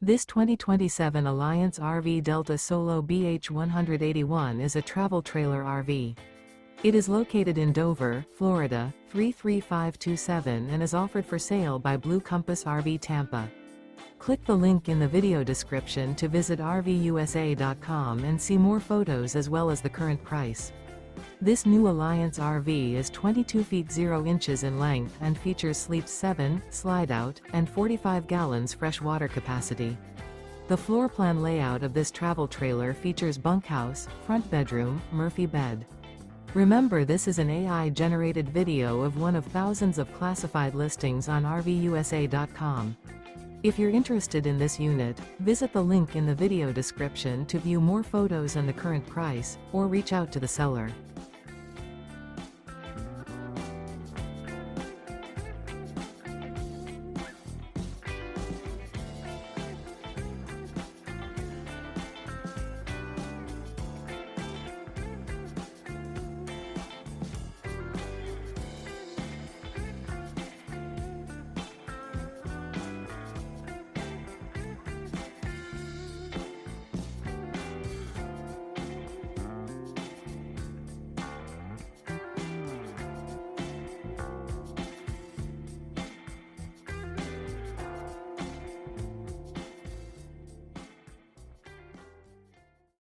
This 2027 Alliance RV Delta Solo BH181 is a travel trailer RV. It is located in Dover, Florida, 33527 and is offered for sale by Blue Compass RV Tampa. Click the link in the video description to visit RVUSA.com and see more photos as well as the current price. This new Alliance RV is 22 feet 0 inches in length and features sleeps 7, slide-out, and 45 gallons fresh water capacity. The floor plan layout of this travel trailer features bunkhouse, front bedroom, Murphy bed. Remember, this is an AI-generated video of one of thousands of classified listings on RVUSA.com. If you're interested in this unit, visit the link in the video description to view more photos and the current price, or reach out to the seller.